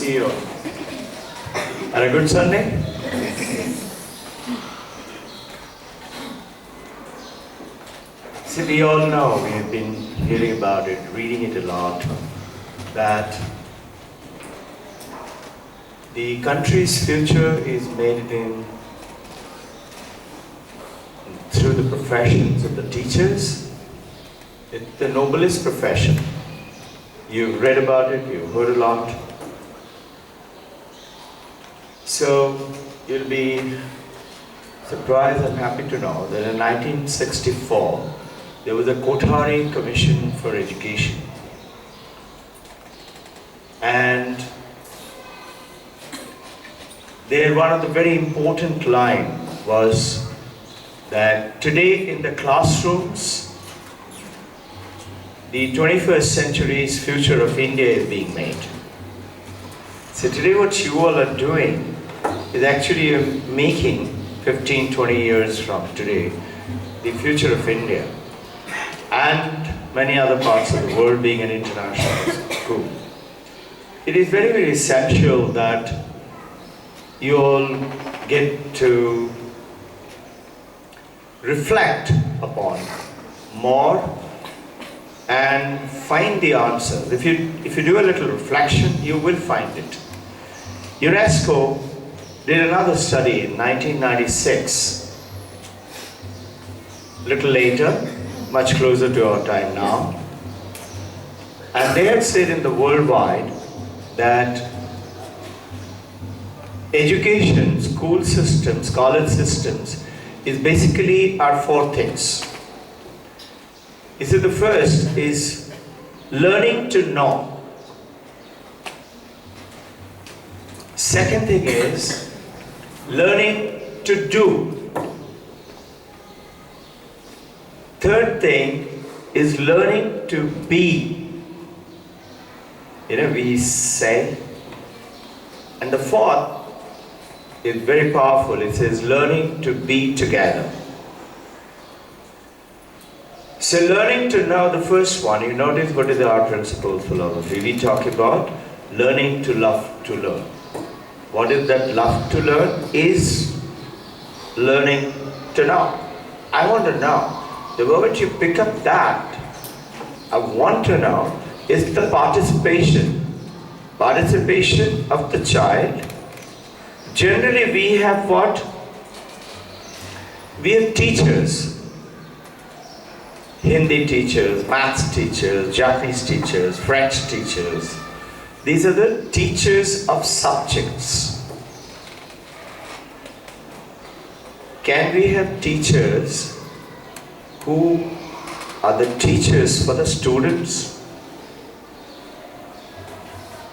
see you. Had a good Sunday? See, we all know, we have been hearing about it, reading it a lot, that the country's future is made through the professions of the teachers. It's the noblest profession. You've read about it, you've heard a lot. So you'll be surprised and happy to know that in 1964, there was a Kothari Commission for Education. And there, one of the very important line was that today in the classrooms, the 21st century's future of India is being made. So today what you all are doing is actually making 15, 20 years from today, the future of India and many other parts of the world, being an international school. It is very, very essential that you all get to reflect upon more and find the answers. If you do a little reflection, you will find it. UNESCO did another study in 1996, a little later, much closer to our time now, and they had said in the worldwide that education, school systems, college systems is basically are four things. He said the first is learning to know. Second thing is learning to do. Third thing is learning to be. We say. And the fourth is very powerful. It says learning to be together. So learning to know, the first one, you notice what is our principle philosophy. We talk about learning to love to learn. What is that love to learn? Is learning to know. I want to know. The moment you pick up that, I want to know, is the participation of the child. Generally we have what? We have teachers. Hindi teachers, maths teachers, Japanese teachers, French teachers. These are the teachers of subjects. Can we have teachers who are the teachers for the students?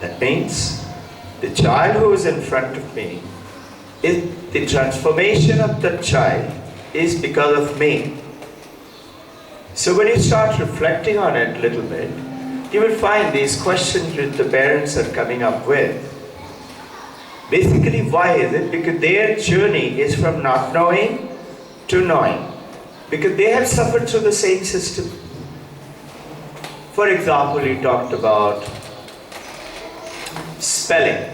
That means the child who is in front of me, the transformation of the child is because of me. So when you start reflecting on it a little bit, you will find these questions that the parents are coming up with. Basically, why is it? Because their journey is from not knowing to knowing. Because they have suffered through the same system. For example, you talked about spelling.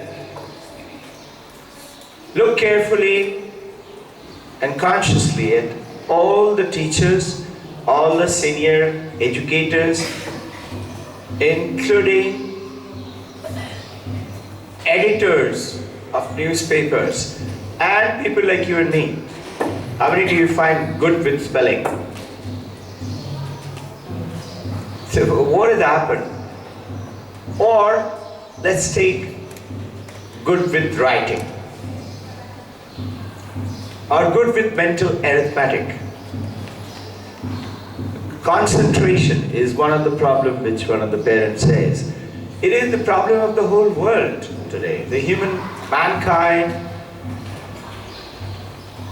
Look carefully and consciously at all the teachers, all the senior educators, including editors of newspapers and people like you and me. How many do you find good with spelling? So what has happened? Or let's take good with writing or good with mental arithmetic. Concentration is one of the problems which one of the parents says. It is the problem of the whole world today. The mankind,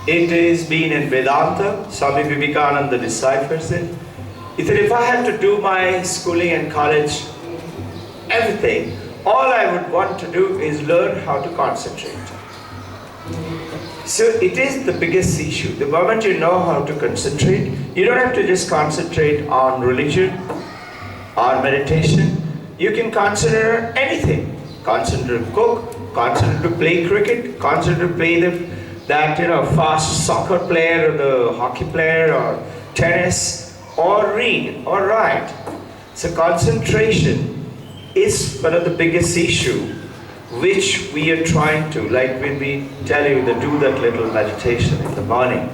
it is been in Vedanta. Swami Vivekananda deciphers it. He said, if I had to do my schooling and college, everything, all I would want to do is learn how to concentrate. So it is the biggest issue. The moment you know how to concentrate, you don't have to just concentrate on religion or meditation. You can consider anything. concentrate to cook, concentrate to play cricket, concentrate to play that fast soccer player or the hockey player or tennis, or read or write. So concentration is one of the biggest issue which we are trying to, like when we tell you to do that little meditation in the morning.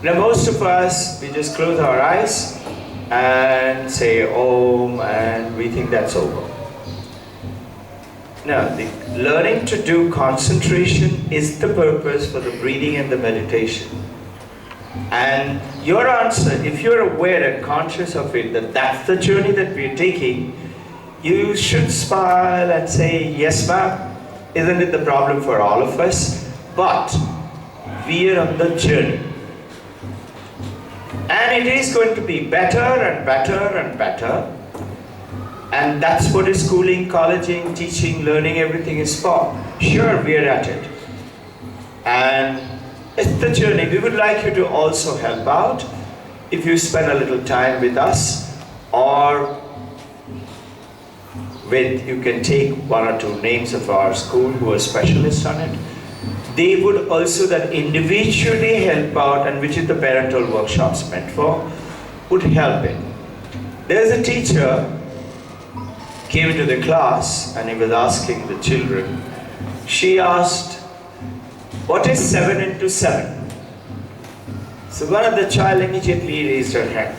Now most of us, we just close our eyes and say Om, and we think that's over. Now, the learning to do concentration is the purpose for the breathing and the meditation. And your answer, if you're aware and conscious of it, that that's the journey that we're taking, you should smile and say, yes ma'am, isn't it the problem for all of us? But we are on the journey. And it is going to be better and better and better. And that's what is schooling, colleging, teaching, learning, everything is for. Sure, we are at it. And it's the journey. We would like you to also help out if you spend a little time with us, or you can take one or two names of our school who are specialists on it. They would also that individually help out, and which is the parental workshops meant for, would help it. There's a teacher came into the class and he was asking the children. She asked, what is 7 into 7? So one of the child immediately raised her hand.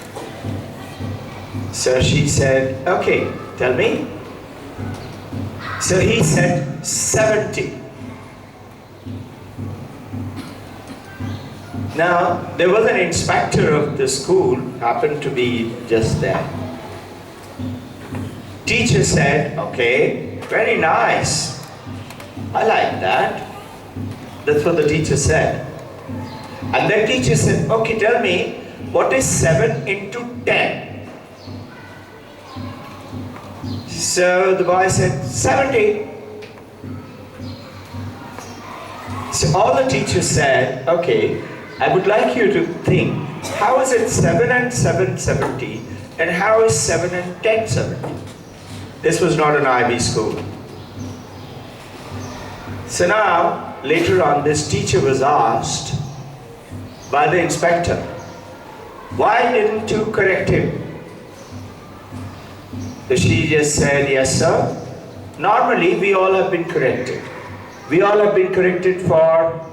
So she said, okay, tell me. So he said 70. Now, there was an inspector of the school, happened to be just there. Teacher said, okay, very nice. I like that. That's what the teacher said. And then teacher said, okay, tell me, what is 7 into 10? So the boy said, 70. So all the teacher said, okay, I would like you to think, how is it 7 and 7, 70, and how is 7 and 10, 70? This was not an IB school. So now, later on, this teacher was asked by the inspector, why didn't you correct him? So she just said, yes sir, normally we all have been corrected. We all have been corrected for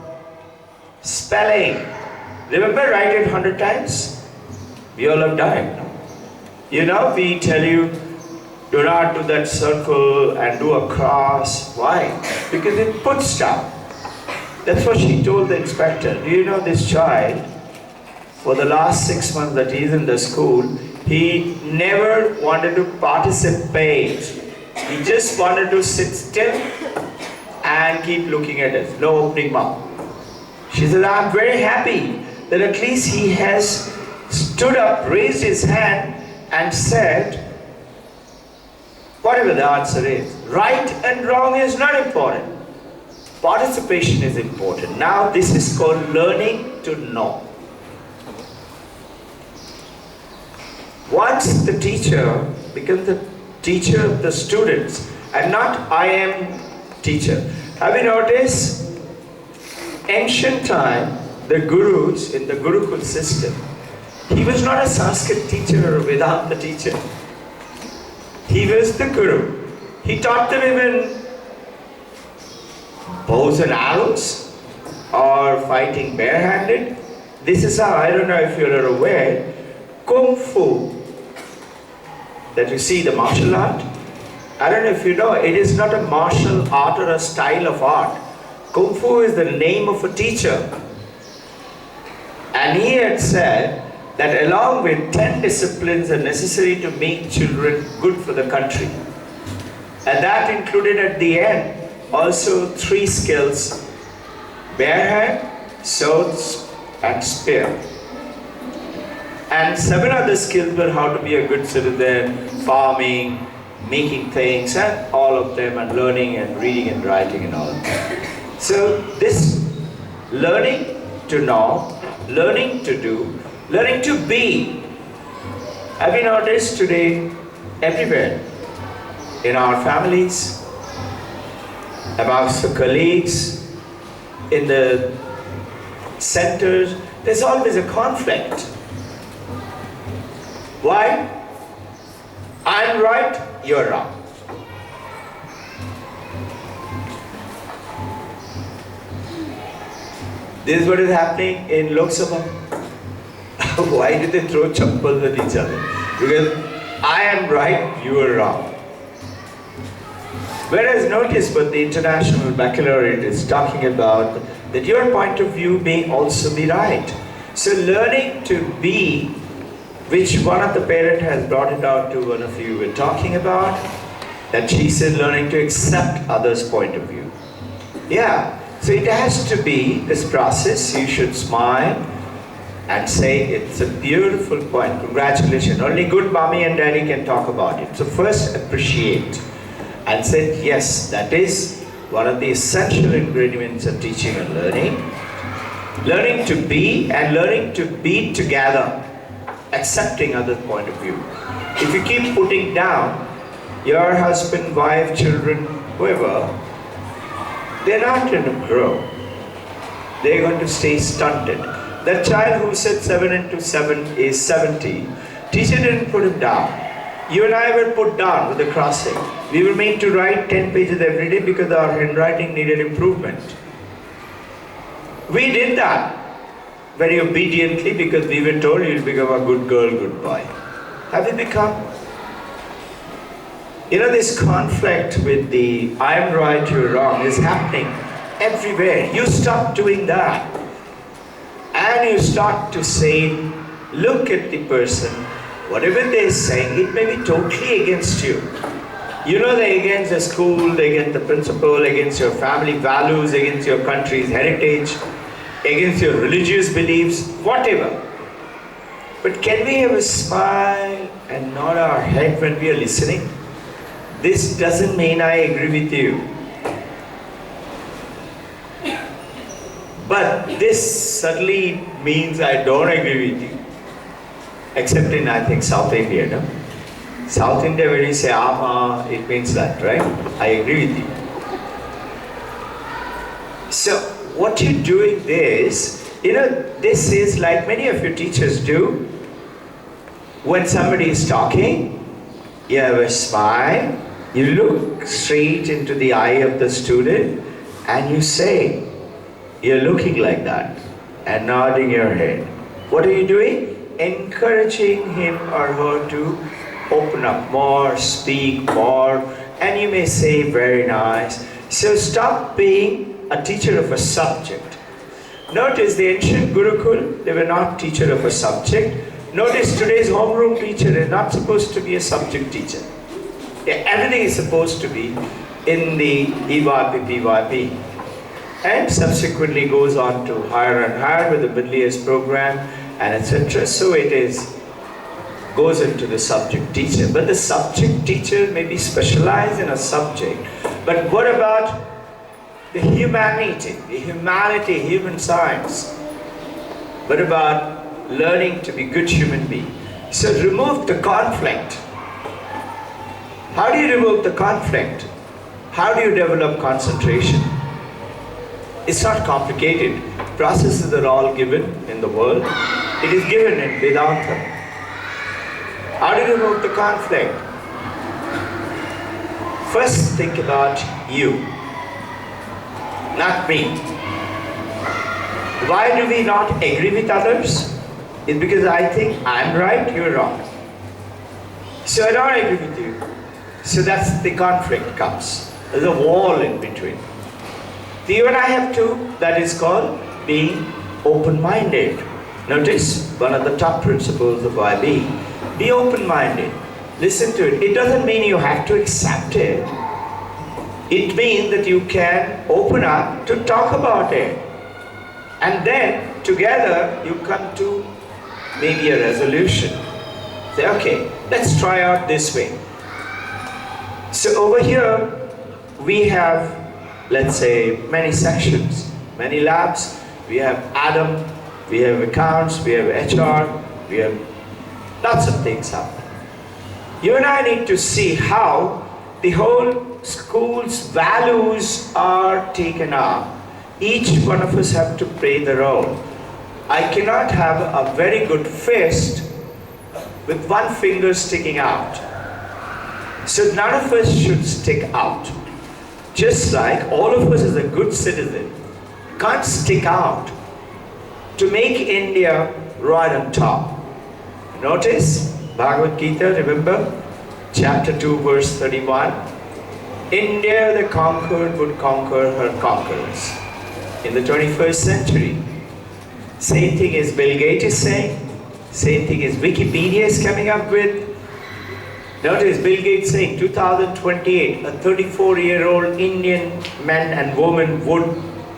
spelling. Remember, write it 100 times? We all have done it. You know, we tell you, do not do that circle and do a cross. Why? Because it puts stuff. That's what she told the inspector. Do you know this child, for the last 6 months that he's in the school, he never wanted to participate. He just wanted to sit still and keep looking at us, no opening mouth. She said, I'm very happy that at least he has stood up, raised his hand and said, whatever the answer is, right and wrong is not important. Participation is important. Now this is called learning to know. Once the teacher becomes the teacher of the students and not I am teacher. Have you noticed, ancient time, the gurus in the Gurukul system, he was not a Sanskrit teacher or Vedanta teacher. He was the guru. He taught them even bows and arrows or fighting barehanded. This is how, I don't know if you're aware, Kung Fu, that you see the martial art. I don't know if you know, it is not a martial art or a style of art. Kung Fu is the name of a teacher. And he had said that along with 10 disciplines are necessary to make children good for the country. And that included at the end also 3 skills: bare hand, swords and spear. And 7 other skills were how to be a good citizen, farming, making things, and all of them, and learning and reading and writing and all of that. So this learning to know, learning to do, learning to be. Have you noticed today, everywhere, in our families, amongst the colleagues, in the centers. There's always a conflict. Why? I'm right, you're wrong. This is what is happening in Lok Sabha. Why do they throw chappals at each other? Because I am right, you are wrong. Whereas notice what the International Baccalaureate is talking about, that your point of view may also be right. So learning to be, which one of the parents has brought it out to one of you were talking about, that she said learning to accept others' point of view. Yeah, so it has to be this process. You should smile and say, it's a beautiful point, congratulations. Only good mommy and daddy can talk about it. So first appreciate and say, yes, that is one of the essential ingredients of teaching and learning. Learning to be and learning to be together, accepting other point of view. If you keep putting down your husband, wife, children, whoever, they're not going to grow. They're going to stay stunted. That child who said 7 into 7 is 70, teacher didn't put him down. You and I were put down with the crossing. We were made to write 10 pages every day because our handwriting needed improvement. We did that very obediently because we were told you'll become a good girl, good boy. Have you become? You know, this conflict with the I'm right, you're wrong is happening everywhere. You stop doing that and you start to say, look at the person, whatever they're saying, it may be totally against you. You know, they're against the school, they're against the principal, against your family values, against your country's heritage, against your religious beliefs, whatever. But can we have a smile and nod our head when we are listening? This doesn't mean I agree with you. But this certainly means I don't agree with you. Except in, I think, South India, no? South India, when you say aha, it means that, right? I agree with you. So, what you're doing is, you know, this is like many of your teachers do. When somebody is talking, you have a smile, you look straight into the eye of the student, and you say, you're looking like that, and nodding your head. What are you doing? Encouraging him or her to open up more, speak more, and you may say very nice. So stop being a teacher of a subject. Notice the ancient Gurukul, they were not teacher of a subject. Notice today's homeroom teacher is not supposed to be a subject teacher. Everything is supposed to be in the EYP, PYP. And subsequently goes on to higher and higher with the middle years program and etc. So it is goes into the subject teacher. But the subject teacher may be specialized in a subject. But what about the humanity, human science? What about learning to be good human being? So remove the conflict. How do you remove the conflict? How do you develop concentration? It's not complicated. Processes are all given in the world. It is given in Vedanta. How do you remove the conflict? First think about you, not me. Why do we not agree with others? It's because I think I'm right, you're wrong. So I don't agree with you. So that's the conflict comes. There's a wall in between. You and I have two, that is called being open-minded. Notice one of the top principles of IB. Be open-minded. Listen to it. It doesn't mean you have to accept it. It means that you can open up to talk about it. And then together you come to maybe a resolution. Say, okay, let's try out this way. So over here we have, let's say, many sections, many labs. We have Adam, we have accounts, we have HR, we have lots of things happening. You and I need to see how the whole school's values are taken up. Each one of us have to play the role. I cannot have a very good fist with one finger sticking out. So none of us should stick out. Just like all of us as a good citizen can't stick out to make India right on top. Notice Bhagavad Gita, remember? Chapter 2, verse 31. India the conquered would conquer her conquerors. In the 21st century. Same thing as Bill Gates is saying. Same thing as Wikipedia is coming up with. Notice Bill Gates saying 2028, a 34-year-old Indian man and woman would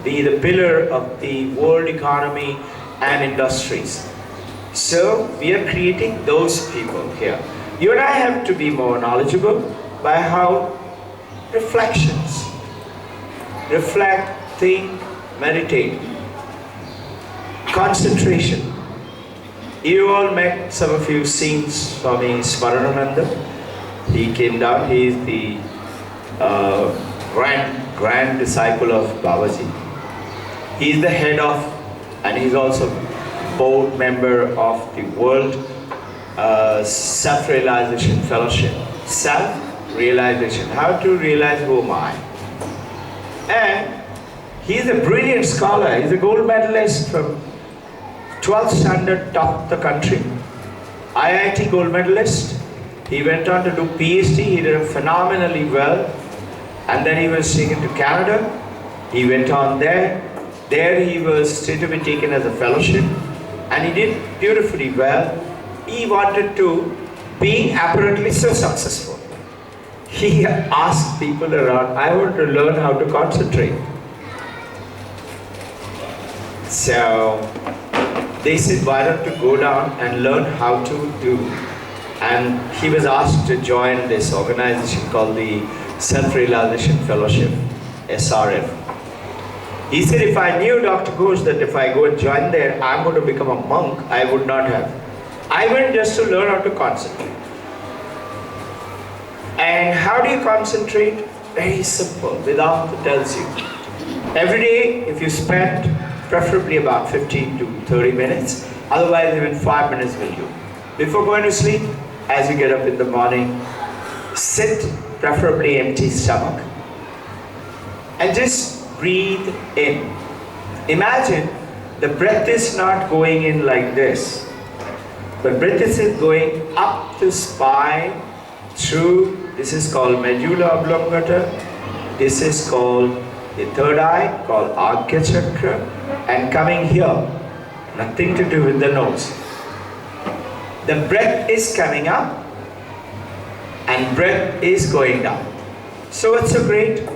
be the pillar of the world economy and industries. So we are creating those people here. You and I have to be more knowledgeable by how reflections. Reflect, think, meditate. Concentration. You all met, some of you seen Swami Smaranananda. He came down, he is the grand disciple of Babaji. He is the head of, and he is also board member of the World Self-Realization Fellowship. Self-realization, how to realize who am I. And he is a brilliant scholar, he is a gold medalist from 12th standard, top the country. IIT gold medalist. He went on to do PhD, he did phenomenally well. And then he was taken to Canada. He went on there. There he was still to be taken as a fellowship. And he did beautifully well. He wanted to be apparently so successful. He asked people around, I want to learn how to concentrate. So they said, why don't you go down and learn how to do. And he was asked to join this organization called the Self-Realization Fellowship, SRF. He said, if I knew, Dr. Ghosh, that if I go and join there, I'm going to become a monk, I would not have. I went just to learn how to concentrate. And how do you concentrate? Very simple. Vedanta tells you. Every day, if you spend preferably about 15 to 30 minutes, otherwise even 5 minutes will do. Before going to sleep, as you get up in the morning, sit, preferably empty stomach, and just breathe in. Imagine the breath is not going in like this. The breath is going up the spine through, this is called medulla oblongata, this is called the third eye, called Agya Chakra, and coming here, nothing to do with the nose. The breath is coming up and breath is going down. So what's so great?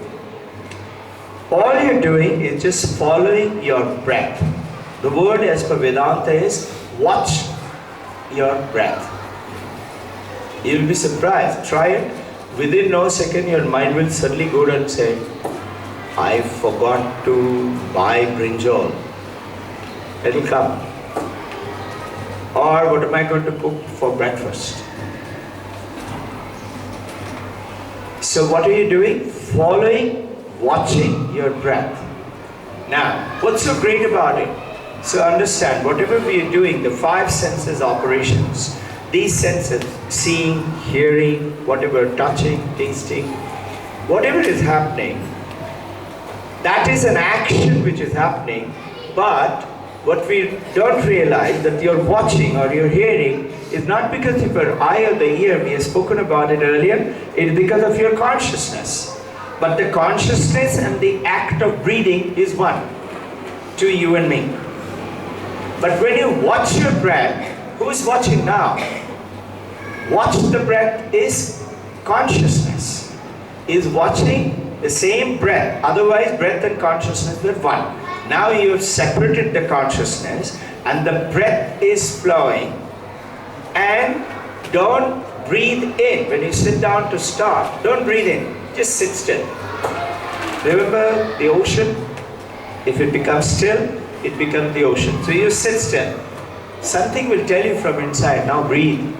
All you're doing is just following your breath. The word as per Vedanta is watch your breath. You'll be surprised. Try it. Within no second your mind will suddenly go and say, I forgot to buy brinjal. It'll come. Or what am I going to cook for breakfast? So what are you doing? Following, watching your breath. Now, what's so great about it? So understand, whatever we are doing, the 5 senses operations, these senses, seeing, hearing, whatever, touching, tasting, whatever is happening, that is an action which is happening, but what we don't realize that you're watching or you're hearing is not because of your eye or the ear, we have spoken about it earlier, it is because of your consciousness. But the consciousness and the act of breathing is one to you and me. But when you watch your breath, who is watching now? Watch the breath is consciousness, is watching the same breath. Otherwise, breath and consciousness were one. Now you have separated the consciousness and the breath is flowing. And don't breathe in. When you sit down to start, don't breathe in. Just sit still. Remember the ocean? If it becomes still, it becomes the ocean. So you sit still. Something will tell you from inside, now breathe.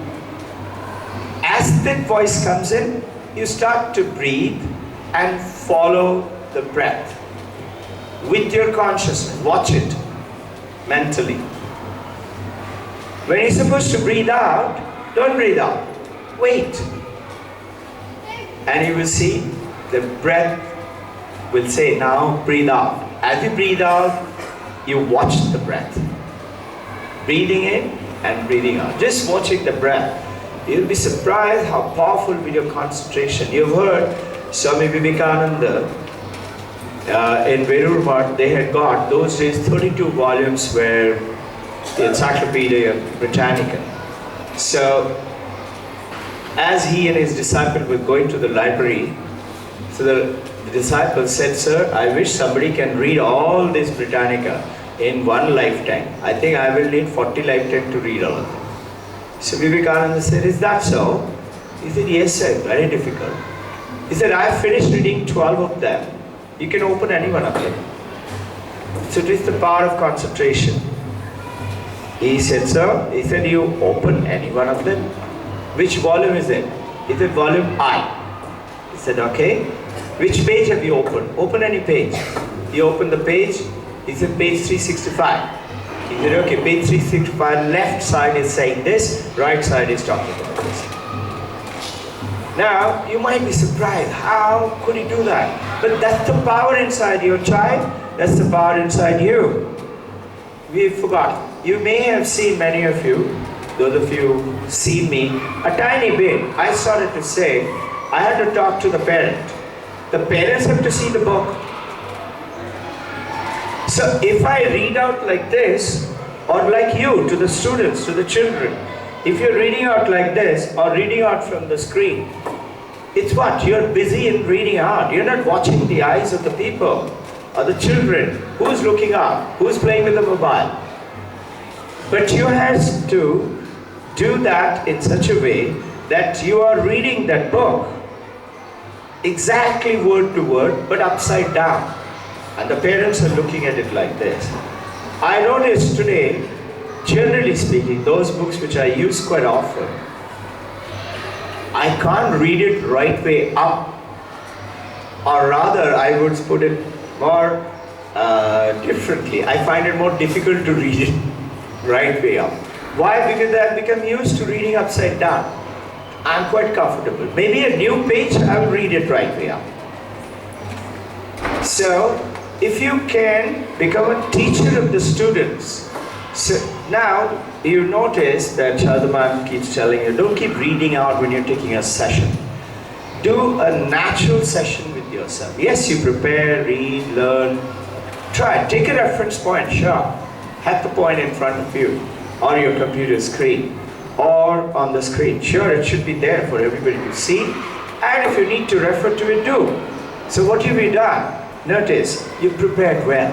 As that voice comes in, you start to breathe and follow the breath with your consciousness. Watch it mentally. When you're supposed to breathe out, don't breathe out. Wait. And you will see the breath will say, now breathe out. As you breathe out, you watch the breath. Breathing in and breathing out. Just watching the breath. You'll be surprised how powerful with your concentration. You've heard Swami Vivekananda in Verur Math, they had got, those days, 32 volumes were the Encyclopedia Britannica. So, as he and his disciple were going to the library, so the disciple said, sir, I wish somebody can read all this Britannica in one lifetime. I think I will need 40 lifetimes to read all of them. So Vivekananda said, is that so? He said, yes sir, very difficult. He said, I have finished reading 12 of them. You can open any one of them. So it is the power of concentration. He said, sir, he said, you open any one of them? Which volume is it? He said, volume I. He said, okay. Which page have you opened? Open any page. He opened the page. He said, page 365. He said, okay, page 365, left side is saying this, right side is talking about this. Now, you might be surprised, how could he do that? But that's the power inside your child, that's the power inside you. We forgot. You may have seen, many of you, those of you who see me, a tiny bit. I started to say, I had to talk to the parent. The parents have to see the book. So if I read out like this, or like you, to the students, to the children, if you're reading out like this, or reading out from the screen, it's what? You're busy in reading out. You're not watching the eyes of the people, or the children. Who's looking up? Who's playing with the mobile? But you have to do that in such a way that you are reading that book exactly word to word, but upside down. And the parents are looking at it like this. I noticed today, generally speaking, those books which I use quite often, I can't read it right way up. Or rather, I would put it more differently. I find it more difficult to read it right way up. Why? Because I've become used to reading upside down. I'm quite comfortable. Maybe a new page, I will read it right way up. So, if you can become a teacher of the students. So now, you notice that Shadaman keeps telling you, don't keep reading out when you're taking a session. Do a natural session with yourself. Yes, you prepare, read, learn. Try, take a reference point, sure. Have the point in front of you, or your computer screen, or on the screen. Sure, it should be there for everybody to see. And if you need to refer to it, do. So what have you done? Notice, you prepared well.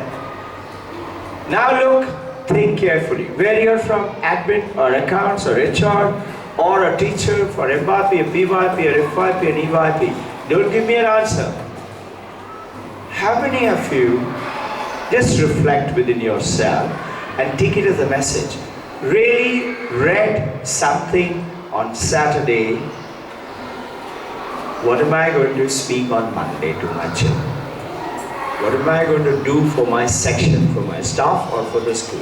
Now look, think carefully. Where you're from, admin or accounts or HR, or a teacher for MYP, a PYP, or FYP, and EYP. Don't give me an answer. How many of you just reflect within yourself and take it as a message? Really read something on Saturday. What am I going to speak on Monday to my children? What am I going to do for my section, for my staff, or for the school?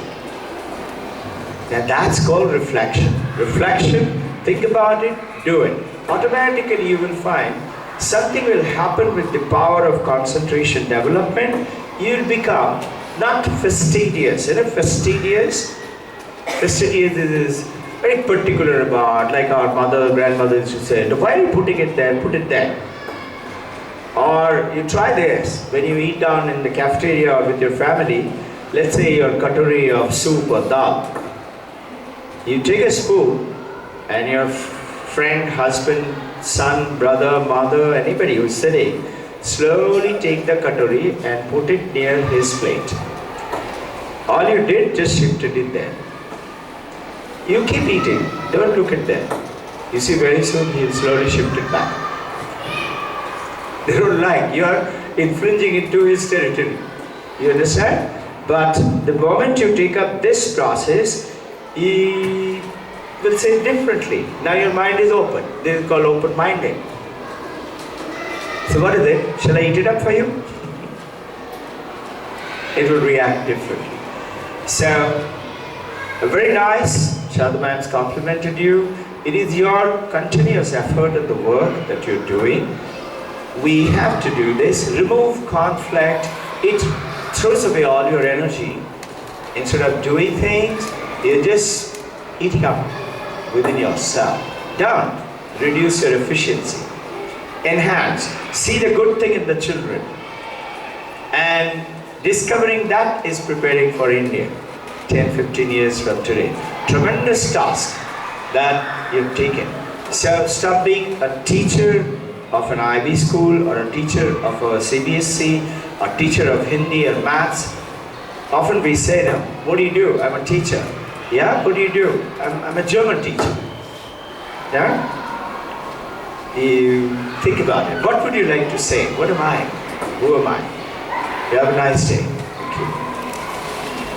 Now that's called reflection. Reflection, think about it, do it. Automatically you will find something will happen with the power of concentration development. You'll become not fastidious. You know, fastidious is very particular about, like our mother, grandmother used to say, why are you putting it there? Put it there. Or you try this, when you eat down in the cafeteria or with your family, let's say your katuri of soup or dal. You take a spoon and your friend, husband, son, brother, mother, anybody who's sitting, slowly take the katuri and put it near his plate. All you did, just shifted it there. You keep eating, don't look at them. You see, very soon he'll slowly shift it back. They don't like, you are infringing into his territory. You understand? But the moment you take up this process, he will say differently. Now your mind is open. This is called open-minded. So what is it? Shall I eat it up for you? It will react differently. So, very nice. Shadowman's complimented you. It is your continuous effort in the work that you're doing. We have to do this. Remove conflict. It throws away all your energy. Instead of doing things, you're just eating up within yourself. Done. Reduce your efficiency. Enhance. See the good thing in the children. And discovering that is preparing for India 10, 15 years from today. Tremendous task that you've taken. So stop being a teacher of an IB school or a teacher of a CBSC or teacher of Hindi or maths. Often we say them, what do you do? I'm a teacher. Yeah, what do you do? I'm a German teacher. Yeah? You think about it. What would you like to say? What am I? Who am I? You have a nice day. Thank you.